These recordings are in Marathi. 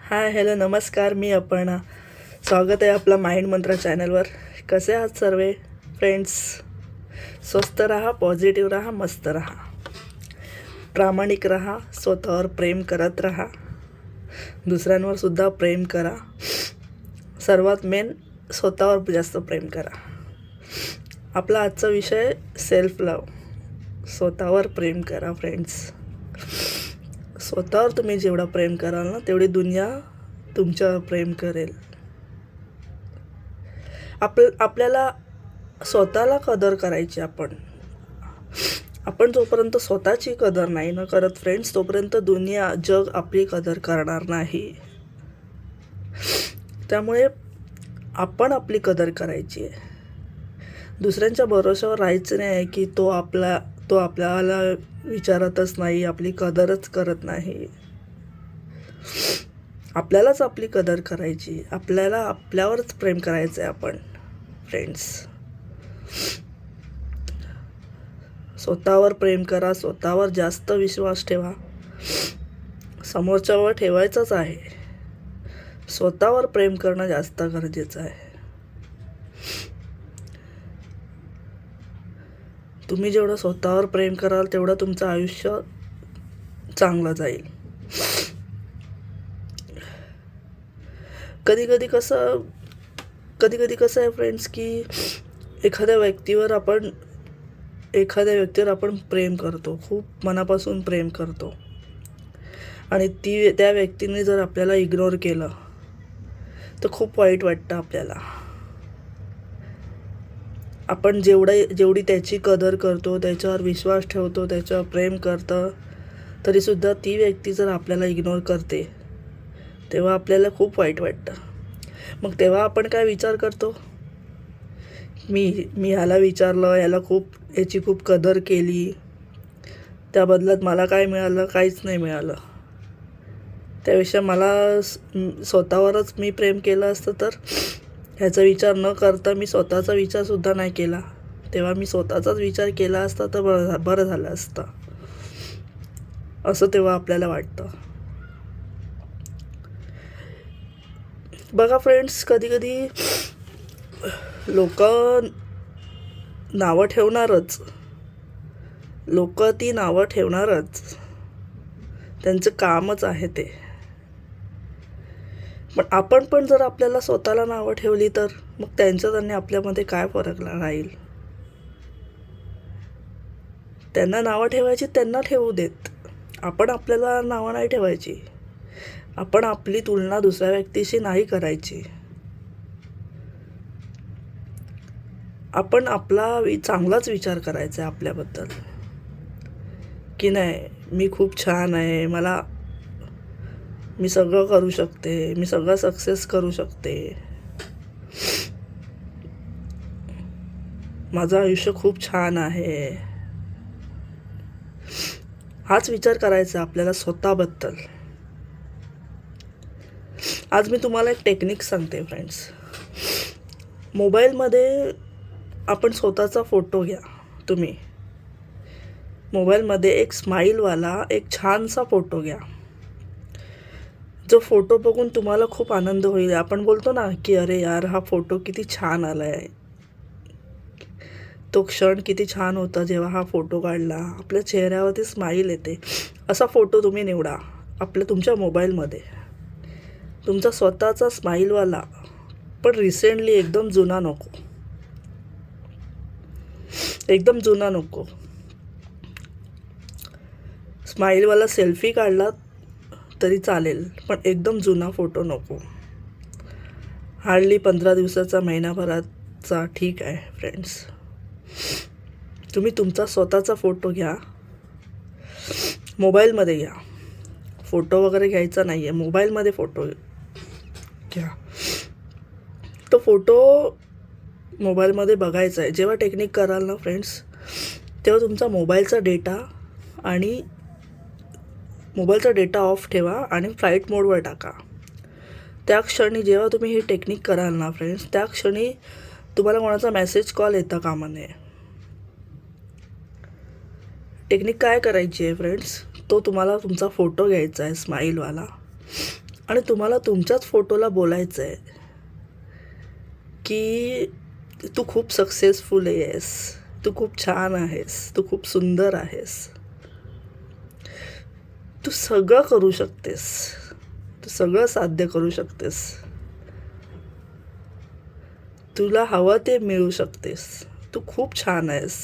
हाय हॅलो नमस्कार, मी अपर्णा. स्वागत आहे आपला माइंड मंत्र चॅनलवर. कसे आहात सर्व फ्रेंड्स? स्वस्थ राहा, पॉझिटिव्ह राहा, मस्त राहा, प्रामाणिक राहा, स्वतःवर प्रेम करत राहा, दुसऱ्यांवर सुद्धा प्रेम करा. सर्वात मेन स्वतःवर जास्त प्रेम करा. आपला आजचा विषय सेल्फ लव. स्वतःवर प्रेम करा फ्रेंड्स. स्वतःवर तुम्ही जेवढा प्रेम कराल ना, तेवढी दुनिया तुमच्यावर प्रेम करेल. आपल्याला स्वतःला कदर करायची. आपण जोपर्यंत स्वतःची कदर नाही ना करत फ्रेंड्स, तोपर्यंत दुनिया जग आपली कदर करणार नाही. त्यामुळे आपण आपली कदर करायची आहे. दुसऱ्यांच्या भरोश्यावर राहायचं नाही की तो आपल्याला विचारतच नाही, आपली कदरच करत नाही. आपल्यालाच आपली कदर करायची, आपल्याला आपल्यावरच प्रेम करायचं आहे. आपण फ्रेंड्स स्वतःवर प्रेम करा, स्वतःवर जास्त विश्वास ठेवा. समोरच्यावर ठेवायचंच आहे, स्वतःवर प्रेम करणं जास्त गरजेचं आहे. तुम्ही जेवढं स्वतःवर प्रेम कराल तेवढं तुमचं आयुष्य चांगलं जाईल. कधी कधी कसं आहे फ्रेंड्स की एखाद्या व्यक्तीवर आपण प्रेम करतो, खूप मनापासून प्रेम करतो, आणि त्या व्यक्तीने जर आपल्याला इग्नोर केलं तर खूप वाईट वाटतं आपल्याला. आपण जेवढी त्याची कदर करतो, त्याच्यावर विश्वास ठेवतो, त्याच्यावर प्रेम करतो, तरीसुद्धा ती व्यक्ती जर आपल्याला इग्नोर करते तेव्हा आपल्याला खूप वाईट वाटतं. मग तेव्हा आपण काय विचार करतो, मी ह्याला विचारलं, याची खूप कदर केली, त्या बदल्यात मला काय मिळालं? काहीच नाही मिळालं. त्यापेक्षा मला स्वतःवरच मी प्रेम केलं असतं तर ह्याचा विचार न करता मी स्वतःचा विचारसुद्धा नाही केला. तेव्हा मी स्वतःचाच विचार केला असता तर बरं झालं असतं, असं तेव्हा आपल्याला वाटतं. बघा फ्रेंड्स, कधी कधी लोक नावं ठेवणारच, त्यांचं कामच आहे ते. पण आपण पण जर आपल्याला स्वतःला नावं ठेवली तर मग त्यांच्यात आणि आपल्यामध्ये काय फरक राहील? त्यांना नावं ठेवायची, त्यांना ठेवू देत. आपण आपल्याला नावं नाही ठेवायची. आपण आपली तुलना दुसऱ्या व्यक्तीशी नाही करायची. आपण आपला चांगलाच विचार करायचा आहे आपल्याबद्दल, की नाही मी खूप छान आहे, मी सगळं करू शकते, मी सगळं सक्सेस करू शकते, माझं आयुष्य खूप छान आहे. हाच विचार करायचा आपल्याला स्वतःबद्दल. आज मी तुम्हाला एक टेक्निक सांगते फ्रेंड्स. मोबाईलमध्ये आपण स्वतःचा फोटो घ्या. तुम्ही मोबाईलमध्ये एक स्माईलवाला एक छानसा फोटो घ्या. जो फोटो बघून तुम्हाला खूप आनंद होईल. आपण बोलतो ना की अरे यार, हा फोटो किती छान आला आहे, तो क्षण किती छान होता जेव्हा हा फोटो काढला, आपल्या चेहऱ्यावरती स्माईल येते. असा फोटो तुम्ही निवडा तुमच्या मोबाईलमध्ये. तुमचा स्वतःचा स्माईलवाला, पण रिसेंटली एकदम जुना नको. स्माईलवाला सेल्फी काढला तरी चालेल, पण एकदम जुना फोटो नको. हार्डली 15 दिवसाचा, महिनाभराचा ठीक आहे फ्रेंड्स. तुम्ही तुमचा स्वतःचा फोटो घ्या, मोबाईलमध्ये घ्या. फोटो वगैरे घ्यायचा नाही आहे, मोबाईलमध्ये फोटो घ्या. तो फोटो मोबाईलमध्ये बघायचा आहे. जेव्हा टेक्निक कराल ना फ्रेंड्स, तेव्हा तुमचा मोबाईलचा डेटा ऑफ ठेवा आणि फ्लाईट मोडवर टाका. त्या क्षणी जेव्हा तुम्ही ही टेक्निक कराल ना फ्रेंड्स, त्या क्षणी तुम्हाला कोणाचा मेसेज कॉल येता कामा नये. टेक्निक काय करायची आहे फ्रेंड्स, तुमचा फोटो घ्यायचा आहे स्माईलवाला, आणि तुम्हाला तुमच्याच फोटोला बोलायचं आहे की तू खूप सक्सेसफुल आहेस, तू खूप छान आहेस, तू खूप सुंदर आहेस, तू सगळं करू शकतेस, तू सगळं साध्य करू शकतेस, तुला हवं ते मिळू शकतेस, तू खूप छान आहेस.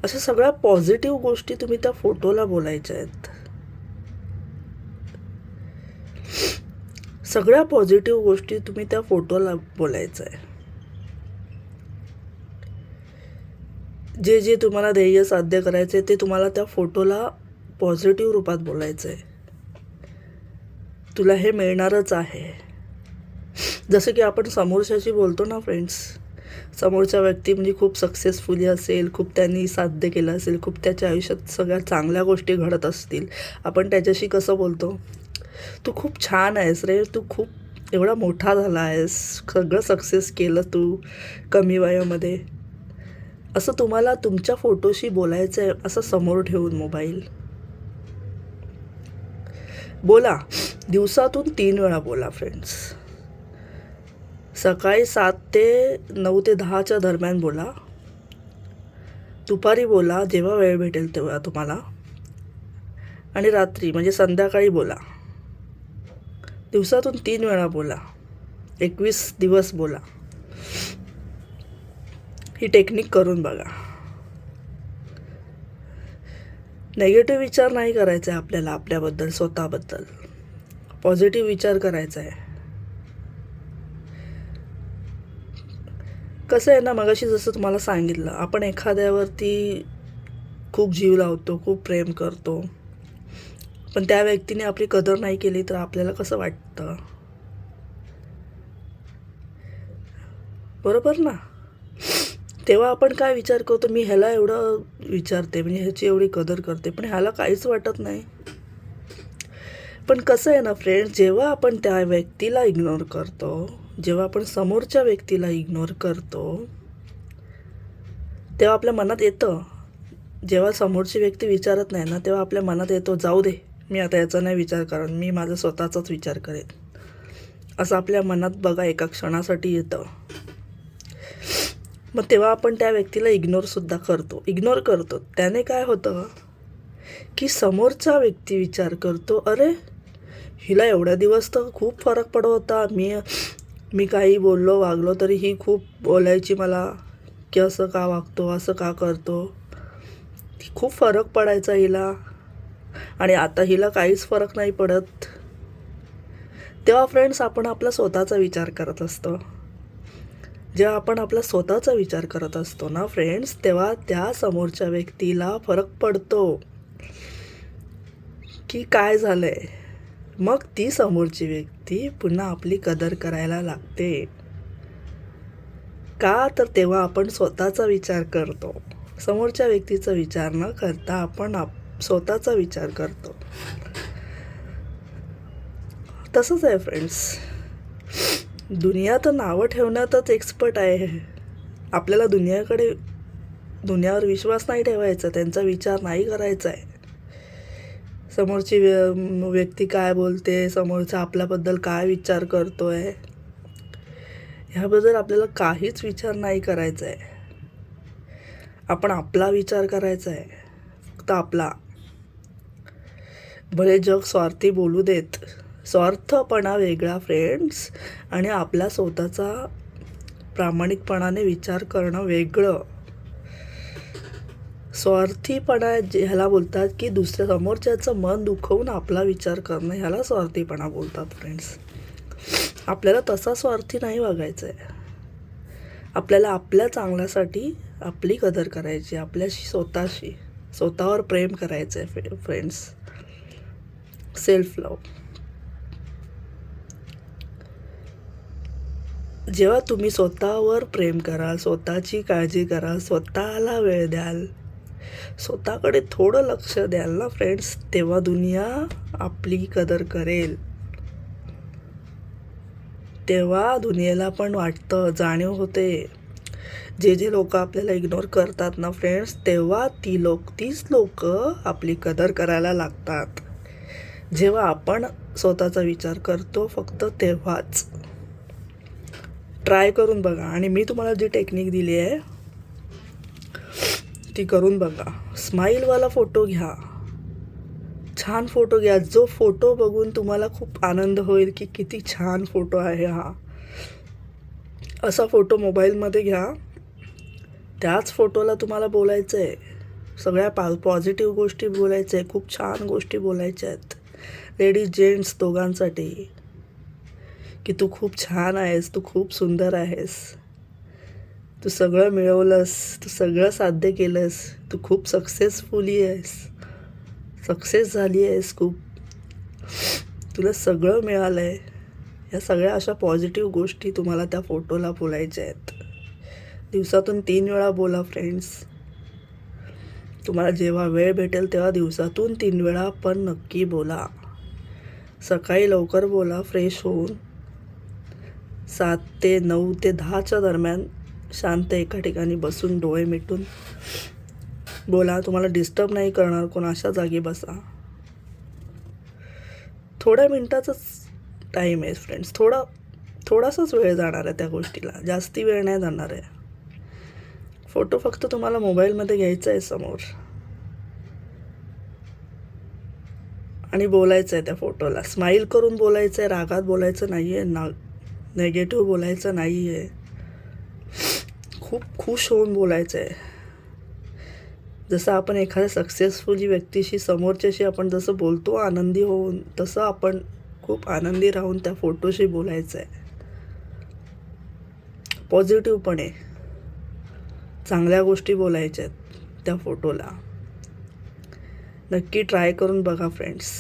अशा सगळ्या पॉझिटिव्ह गोष्टी तुम्ही त्या फोटोला बोलायच्या आहेत. सगळ्या पॉझिटिव्ह गोष्टी तुम्ही त्या फोटोला बोलायचं आहे. जे जे तुम्हाला ध्येय साध्य करायचे ते तुम्हाला त्या फोटोला पॉझिटिव्ह रूपात बोलायचं आहे. तुला हे मिळणारच आहे. जसं की आपण समोरच्याशी बोलतो ना फ्रेंड्स, समोरच्या व्यक्ती म्हणजे खूप सक्सेसफुली असेल, खूप त्यांनी साध्य केलं असेल, खूप त्याच्या आयुष्यात सगळ्या चांगल्या गोष्टी घडत असतील, आपण त्याच्याशी कसं बोलतो, तू खूप छान आहेस रे, तू खूप एवढा मोठा झाला आहेस, सगळं सक्सेस केलं तू कमी वयामध्ये. असं तुम्हाला तुमच्या फोटोशी बोलायचं आहे, असं समोर ठेवून मोबाईल बोला. दिवसातून 3 वेळा बोला फ्रेंड्स. सकाळी 7 ते 9 ते 10च्या दरम्यान बोला, दुपारी बोला जेव्हा वेळ भेटेल तेव्हा तुम्हाला, आणि रात्री म्हणजे संध्याकाळी बोला. दिवसातून 3 वेळा बोला, 21 दिवस बोला. ही टेक्निक करून बघा. नेगेटिव्ह विचार नाही करायचा आहे आपल्याला, आपल्याबद्दल स्वतःबद्दल पॉझिटिव्ह विचार करायचा आहे. कसं आहे ना, मगाशी जसं तुम्हाला सांगितलं, आपण एखाद्यावरती खूप जीव लावतो, खूप प्रेम करतो, पण त्या व्यक्तीने आपली कदर नाही केली तर आपल्याला कसं वाटतं, बरोबर ना? तेव्हा आपण काय विचार करतो, मी ह्याला एवढं विचारते, म्हणजे ह्याची एवढी कदर करते, पण ह्याला काहीच वाटत नाही. पण कसं आहे ना फ्रेंड्स, जेव्हा आपण त्या व्यक्तीला इग्नोर करतो, जेव्हा आपण समोरच्या व्यक्तीला इग्नोर करतो, तेव्हा आपल्या मनात येतं, जेव्हा समोरची व्यक्ती विचारत नाही ना, तेव्हा आपल्या मनात येतो, जाऊ दे, मी आता याचा नाही विचार करेन, मी माझा स्वतःचाच विचार करेन, असं आपल्या मनात बघा एका क्षणासाठी येतं. मग तेव्हा आपण त्या व्यक्तीला इग्नोर करतो. त्याने काय होतं की समोरचा व्यक्ती विचार करतो, अरे हिला एवढ्या दिवस तर खूप फरक पडत होता, मी काही बोललो वागलो तरी ही खूप बोलायची मला की असं का वागतो, असं का करतो, खूप फरक पडायचा हिला, आणि आता हिला काहीच फरक नाही पडत. तेव्हा फ्रेंड्स आपण आपला स्वतःचा विचार करत असतो. जेव्हा आपण आपला स्वतःचा विचार करत असतो ना फ्रेंड्स, तेव्हा त्या समोरच्या व्यक्तीला फरक पडतो की काय झालं आहे. मग ती समोरची व्यक्ती पुन्हा आपली कदर करायला लागते. का तर तेव्हा आपण स्वतःचा विचार करतो, समोरच्या व्यक्तीचा विचार न करता आपण स्वतःचा विचार करतो. तसंच आहे फ्रेंड्स, दुनिया तर नावं ठेवण्यातच एक्सपर्ट आहे. आपल्याला दुनियावर विश्वास नाही ठेवायचा, त्यांचा विचार नाही करायचा आहे. समोरची व्यक्ती काय बोलते, समोरचा आपल्याबद्दल काय विचार करतोय, ह्याबद्दल आपल्याला काहीच विचार नाही करायचा आहे. आपण आपला विचार करायचा आहे, फक्त आपला. भले जग स्वार्थी बोलू देत, स्वार्थपणा वेगळा फ्रेंड्स, आणि आपला स्वतःचा प्रामाणिकपणाने विचार करणं वेगळं. स्वार्थीपणा ह्याला बोलतात की दुसऱ्या समोरच्याचं मन दुखवून आपला विचार करणं, ह्याला स्वार्थीपणा बोलतात फ्रेंड्स. आपल्याला तसा स्वार्थी नाही वागायचं आहे. आपल्याला आपल्या चांगल्यासाठी आपली कदर करायची, आपल्याशी स्वतःवर प्रेम करायचं आहे फ्रेंड्स. Self love. जेव्हा तुम्ही स्वतःवर प्रेम कराल, स्वतःची काळजी कराल, स्वतःला वेळ द्याल, स्वतःकडे थोडं लक्ष द्याल ना फ्रेंड्स, तेव्हा दुनिया आपली कदर करेल. तेव्हा दुनियेला पण वाटतं, जाणीव होते. जे लोक आपल्याला इग्नोर करतात ना फ्रेंड्स, तेव्हा तीच लोक आपली कदर करायला लागतात. जेव्हा आपण स्वतःचा विचार करतो फक्त तेव्हाच. ट्राय करून बघा आणि मी तुम्हाला जी टेक्निक दिली आहे ती करून बघा. स्माईलवाला फोटो घ्या, छान फोटो घ्या. जो फोटो बघून तुम्हाला खूप आनंद होईल की किती छान फोटो आहे हा, असा फोटो मोबाईलमध्ये घ्या. त्याच फोटोला तुम्हाला बोलायचं आहे, सगळ्या पॉझिटिव्ह गोष्टी बोलायच्या आहे, खूप छान गोष्टी बोलायच्या आहेत लेडीज जेंट्स दोघांसाठी, की तू खूप छान आहेस, तू खूप सुंदर आहेस, तू सगळं मिळवलंस, तू सगळं साध्य केलंस, तू खूप सक्सेसफुली आहेस, सक्सेस झाली आहेस खूप, तुला सगळं मिळालं आहे. या सगळ्या अशा पॉझिटिव्ह गोष्टी तुम्हाला त्या फोटोला बोलायच्या आहेत. दिवसातून 3 वेळा बोला फ्रेंड्स. तुम्हाला जेव्हा वेळ भेटेल तेव्हा दिवसातून 3 वेळा पण नक्की बोला. सकाळी लवकर बोला, फ्रेश होऊन 7 ते 9 ते 10च्या दरम्यान शांत एका ठिकाणी बसून डोळे मिटून बोला. तुम्हाला डिस्टर्ब नाही करणार कोण, अशा जागी बसा. थोड्या मिनटाचाच टाईम आहे फ्रेंड्स, थोडासाच वेळ जाणार आहे त्या गोष्टीला, जास्ती वेळ नाही जाणार आहे. फोटो फक्त तुम्हाला मोबाईलमध्ये घ्यायचा आहे समोर आणि बोलायचं आहे त्या फोटोला. स्माईल करून बोलायचं आहे, रागात बोलायचं नाही आहे, नेगेटिव्ह बोलायचं नाही आहे, खूप खुश होऊन बोलायचं आहे. जसं आपण एखाद्या सक्सेसफुल व्यक्तीशी समोरच्याशी आपण जसं बोलतो आनंदी होऊन, तसं आपण खूप आनंदी राहून त्या फोटोशी बोलायचं आहे. पॉझिटिव्हपणे चांगल्या गोष्टी बोलायच्या आहेत त्या फोटोला. नक्की ट्राय करून बघा फ्रेंड्स.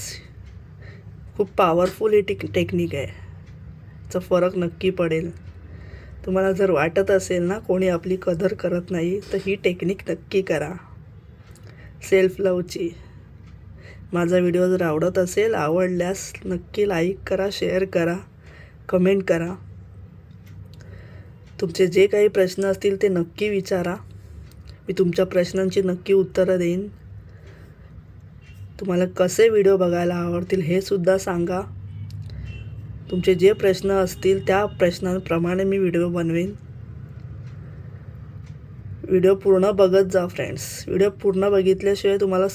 खूप पॉवरफुल ही टेक्निक आहे, याचा फरक नक्की पडेल. तुम्हाला जर वाटत असेल ना कोणी आपली कदर करत नाही, तर ही टेक्निक नक्की करा सेल्फ लवची. माझा व्हिडिओ जर आवडत असेल, आवडल्यास नक्की लाईक करा, शेअर करा, कमेंट करा. तुमचे जे काही प्रश्न असतील ते नक्की विचारा, मी तुमच्या प्रश्नांची नक्की उत्तरं देईन. तुम्हाला कसे व्हिडिओ बघायला आवडतील हे सुद्धा सांगा. तुमचे जे प्रश्न असतील त्या प्रश्नांप्रमाणे मी व्हिडिओ बनवेन. व्हिडिओ पूर्ण बघत जा फ्रेंड्स. व्हिडिओ पूर्ण बघितल्याशिवाय तुम्हाला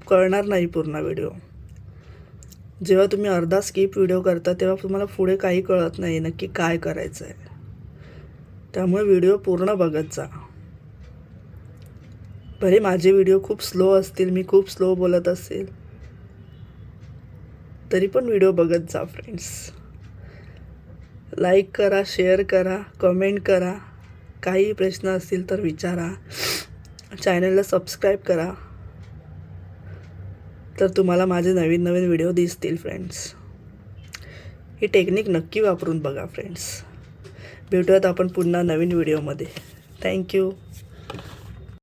कळणार नाही पूर्ण व्हिडिओ. जेव्हा तुम्ही अर्धा स्किप व्हिडिओ करता तेव्हा तुम्हाला पुढे काही कळत नाही नक्की काय करायचं आहे. त्यामुळे व्हिडिओ पूर्ण बघत जा. भले माझे व्हिडिओ खूप स्लो असतील, मी खूप स्लो बोलत असेल, तरी पण व्हिडिओ बघत जा फ्रेंड्स. लाईक करा, शेअर करा, कमेंट करा. काही प्रश्न असतील तर विचारा. चॅनलला सबस्क्राईब करा, तर तुम्हाला माझे नवीन नवीन व्हिडिओ दिसतील फ्रेंड्स. ही टेक्निक नक्की वापरून बघा फ्रेंड्स. भेटूयात आपण पुन्हा नवीन व्हिडिओमध्ये. थँक्यू.